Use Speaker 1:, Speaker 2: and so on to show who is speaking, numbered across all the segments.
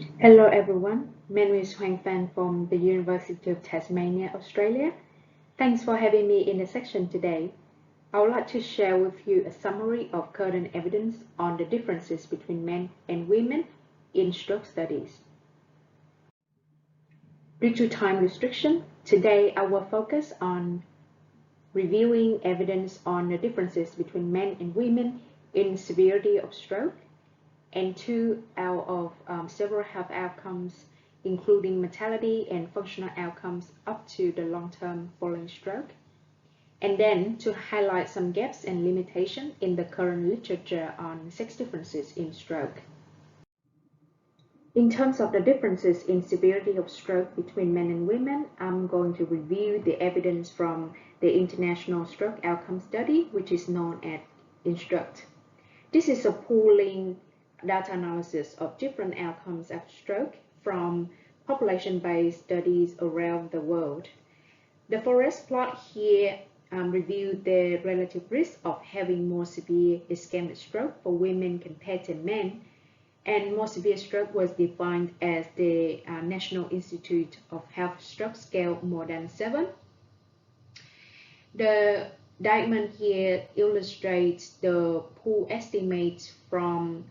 Speaker 1: Hello everyone, my name is Huang Fan from the University of Tasmania, Australia. Thanks for having me in the section today. I would like to share with you a summary of current evidence on the differences between men and women in stroke studies. Due to time restriction, today I will focus on reviewing evidence on the differences between men and women in severity of stroke and two out of several health outcomes, including mortality and functional outcomes up to the long term following stroke, and then to highlight some gaps and limitations in the current literature on sex differences in stroke. In terms of the differences in severity of stroke between men and women, I'm going to review the evidence from the International Stroke Outcome Study, which is known as INSTRUCT. This is a pooling data analysis of different outcomes of stroke from population-based studies around the world. The forest plot here reviewed the relative risk of having more severe ischemic stroke for women compared to men, and more severe stroke was defined as the National Institute of Health stroke scale more than 7. The diagram here illustrates the pool estimates from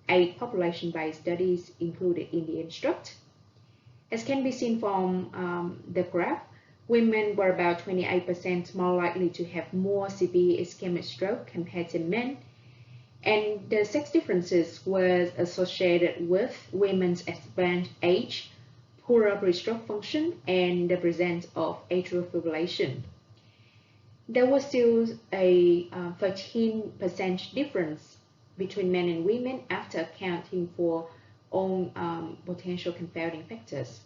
Speaker 1: 8 population-based studies included in the INSTRUCT. As can be seen from the graph, women were about 28% more likely to have more severe ischemic stroke compared to men, and the sex differences was associated with women's advanced age, poorer breaststroke function, and the presence of atrial fibrillation. There was still a 13% difference between men and women after accounting for all potential confounding factors.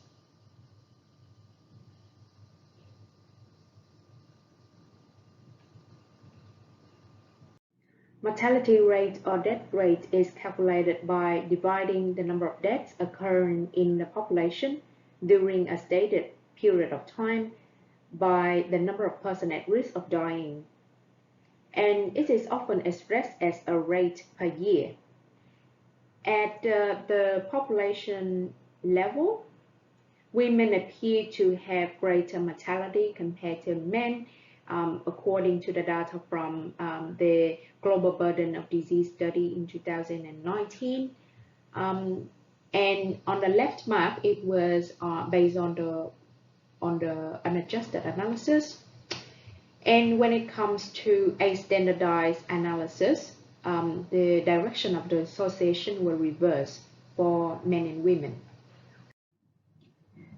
Speaker 1: Mortality rate or death rate is calculated by dividing the number of deaths occurring in the population during a stated period of time by the number of persons at risk of dying, and it is often expressed as a rate per year. At the population level, women appear to have greater mortality compared to men, according to the data from the Global Burden of Disease study in 2019. And on the left map, it was based on the unadjusted analysis. And when it comes to a standardized analysis, the direction of the association will reverse for men and women.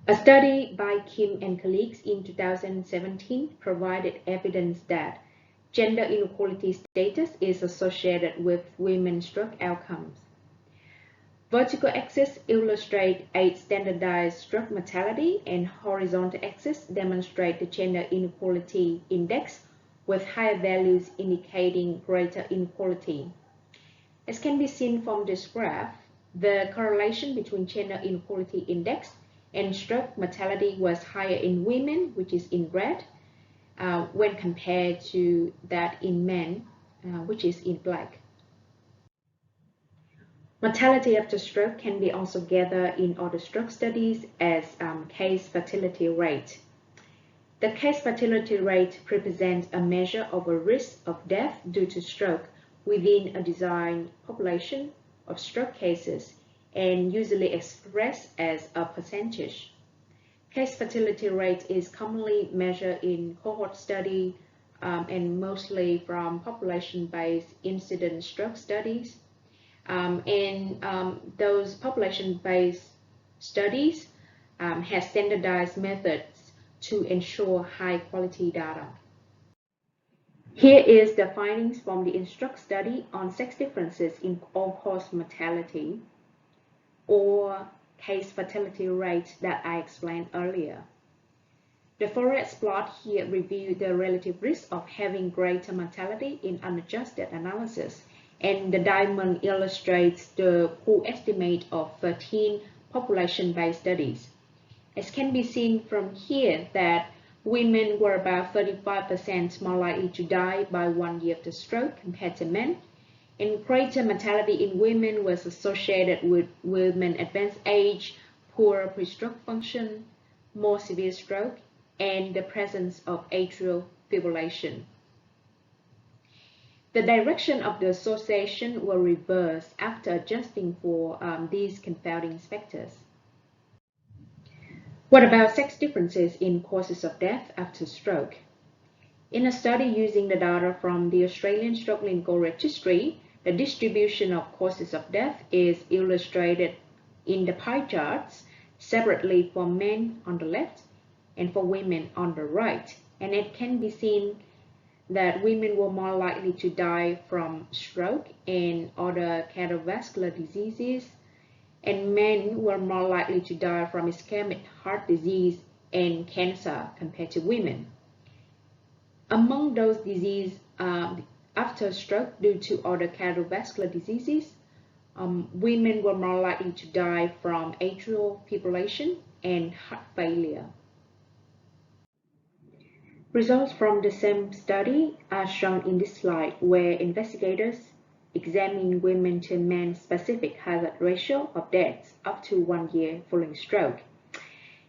Speaker 1: A study by Kim and colleagues in 2017 provided evidence that gender inequality status is associated with women's stroke outcomes. Vertical axis illustrates a standardized stroke mortality, and horizontal axis demonstrates the gender inequality index with higher values indicating greater inequality. As can be seen from this graph, the correlation between gender inequality index and stroke mortality was higher in women, which is in red, when compared to that in men, which is in black. Mortality after stroke can be also gathered in other stroke studies as case fatality rate. The case fatality rate represents a measure of a risk of death due to stroke within a designed population of stroke cases, and usually expressed as a percentage. Case fatality rate is commonly measured in cohort study and mostly from population-based incident stroke studies. Those population-based studies have standardized methods to ensure high-quality data. Here is the findings from the INSTRUCT study on sex differences in all-cause mortality or case fatality rate that I explained earlier. The forest plot here reviews the relative risk of having greater mortality in unadjusted analysis, and the diamond illustrates the pool estimate of 13 population-based studies. As can be seen from here that women were about 35% more likely to die by 1 year after stroke compared to men, And greater mortality in women was associated with women advanced age, poor pre-stroke function, more severe stroke, and the presence of atrial fibrillation. The direction of the association will reverse after adjusting for these confounding factors. What about sex differences in causes of death after stroke? In a study using the data from the Australian Stroke Clinical Registry, the distribution of causes of death is illustrated in the pie charts separately for men on the left and for women on the right. And it can be seen that women were more likely to die from stroke and other cardiovascular diseases, and men were more likely to die from ischemic heart disease and cancer compared to women. Among those diseases after stroke due to other cardiovascular diseases, women were more likely to die from atrial fibrillation and heart failure. Results from the same study are shown in this slide, where investigators examined women to men specific hazard ratio of deaths up to 1 year following stroke.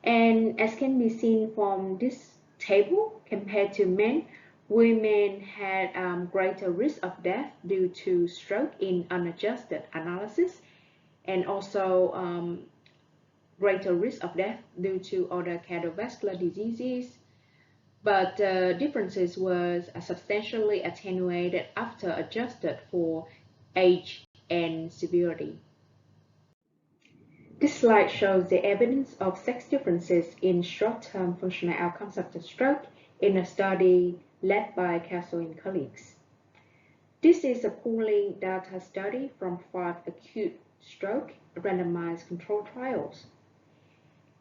Speaker 1: And as can be seen from this table, compared to men, women had greater risk of death due to stroke in unadjusted analysis, and also greater risk of death due to other cardiovascular diseases. But the differences was substantially attenuated after adjusted for age and severity. This slide shows the evidence of sex differences in short-term functional outcomes after stroke in a study led by Castle and colleagues. This is a pooling data study from 5 acute stroke randomized control trials.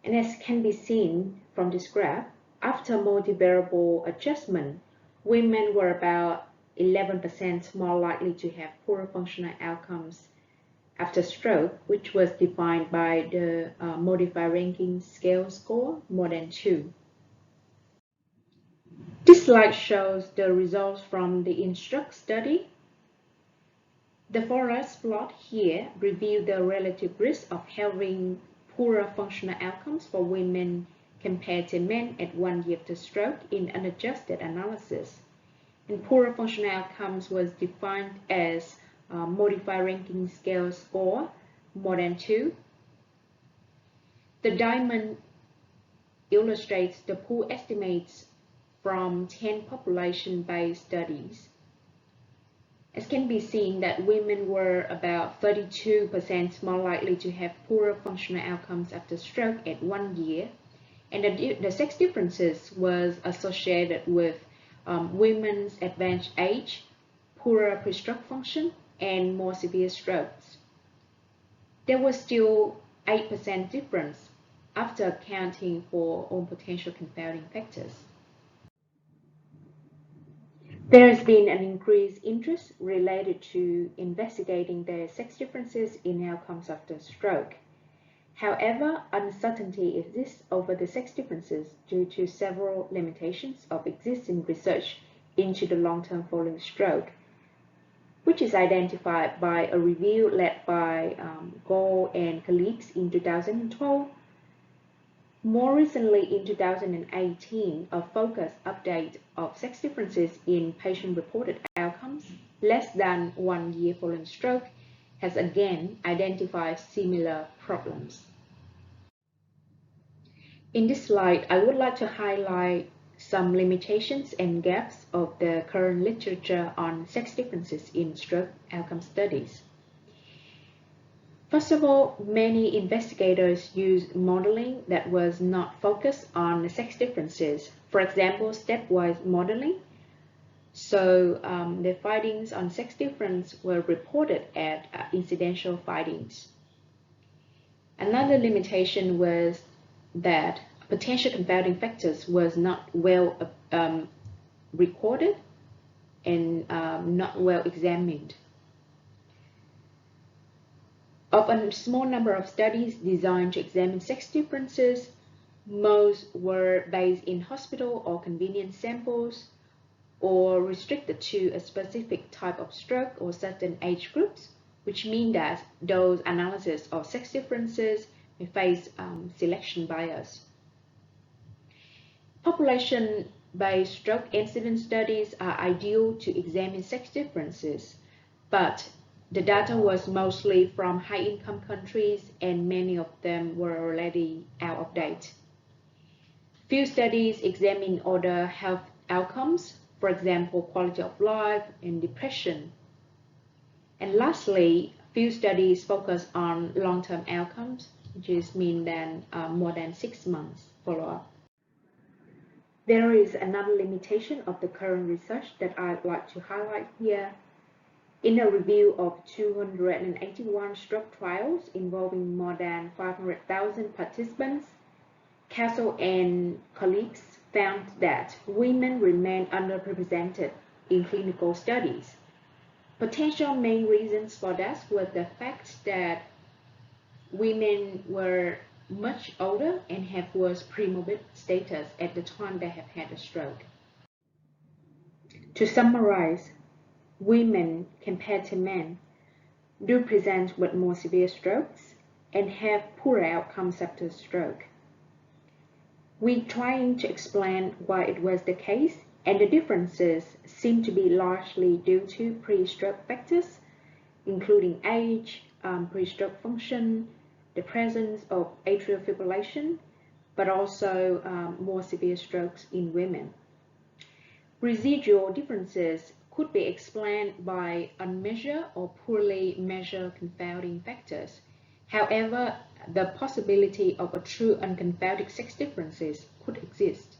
Speaker 1: And as can be seen from this graph, after multivariable adjustment, women were about 11% more likely to have poorer functional outcomes after stroke, which was defined by the modified ranking scale score more than 2. This slide shows the results from the INSTRUCT study. The forest plot here reveals the relative risk of having poorer functional outcomes for women compared to men at 1 year after stroke in unadjusted analysis. And poorer functional outcomes was defined as modified ranking scale score more than 2. The diamond illustrates the pool estimates from 10 population-based studies. As can be seen that women were about 32% more likely to have poorer functional outcomes after stroke at 1 year, and the sex differences was associated with women's advanced age, poorer pre-stroke function, and more severe strokes. There was still 8% difference after accounting for all potential confounding factors. There has been an increased interest related to investigating the sex differences in outcomes after stroke. However, uncertainty exists over the sex differences due to several limitations of existing research into the long-term following stroke, which is identified by a review led by Gold and colleagues in 2012. More recently, in 2018, a focused update of sex differences in patient-reported outcomes less than 1 year following stroke has again identified similar problems. In this slide, I would like to highlight some limitations and gaps of the current literature on sex differences in stroke outcome studies. First of all, many investigators used modeling that was not focused on sex differences. For example, stepwise modeling. So the findings on sex difference were reported as incidental findings. Another limitation was that potential confounding factors was not well recorded and not well examined. Of a small number of studies designed to examine sex differences, most were based in hospital or convenience samples. or restricted to a specific type of stroke or certain age groups, which means that those analyses of sex differences may face selection bias. Population-based stroke incidence studies are ideal to examine sex differences, but the data was mostly from high-income countries and many of them were already out of date. Few studies examine other health outcomes, for example, quality of life and depression. And lastly, few studies focus on long-term outcomes, which means more than 6 months follow-up. There is another limitation of the current research that I'd like to highlight here. In a review of 281 stroke trials involving more than 500,000 participants, Castle and colleagues found that women remain underrepresented in clinical studies. Potential main reasons for that were the fact that women were much older and have worse premorbid status at the time they have had a stroke. To summarize, women compared to men do present with more severe strokes and have poorer outcomes after stroke. We're trying to explain why it was the case, and the differences seem to be largely due to pre-stroke factors, including age, pre-stroke function, the presence of atrial fibrillation, but also more severe strokes in women. Residual differences could be explained by unmeasured or poorly measured confounding factors. However, the possibility of a true unconfounded sex differences could exist.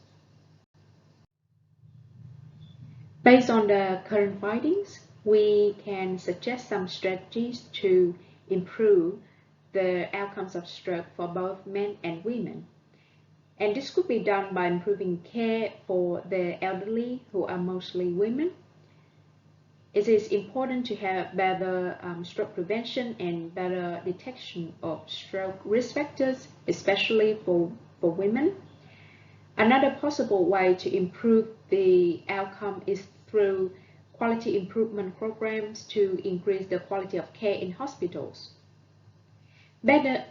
Speaker 1: Based on the current findings, we can suggest some strategies to improve the outcomes of stroke for both men and women. And this could be done by improving care for the elderly, who are mostly women. It is important to have better stroke prevention and better detection of stroke risk factors, especially for women. Another possible way to improve the outcome is through quality improvement programs to increase the quality of care in hospitals. Better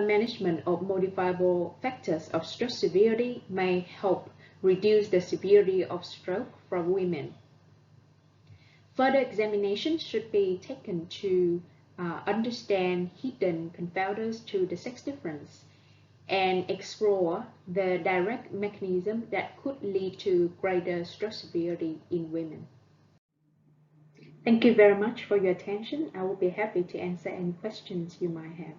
Speaker 1: management of modifiable factors of stroke severity may help reduce the severity of stroke for women. Further examination should be taken to understand hidden confounders to the sex difference and explore the direct mechanism that could lead to greater stroke severity in women. Thank you very much for your attention. I will be happy to answer any questions you might have.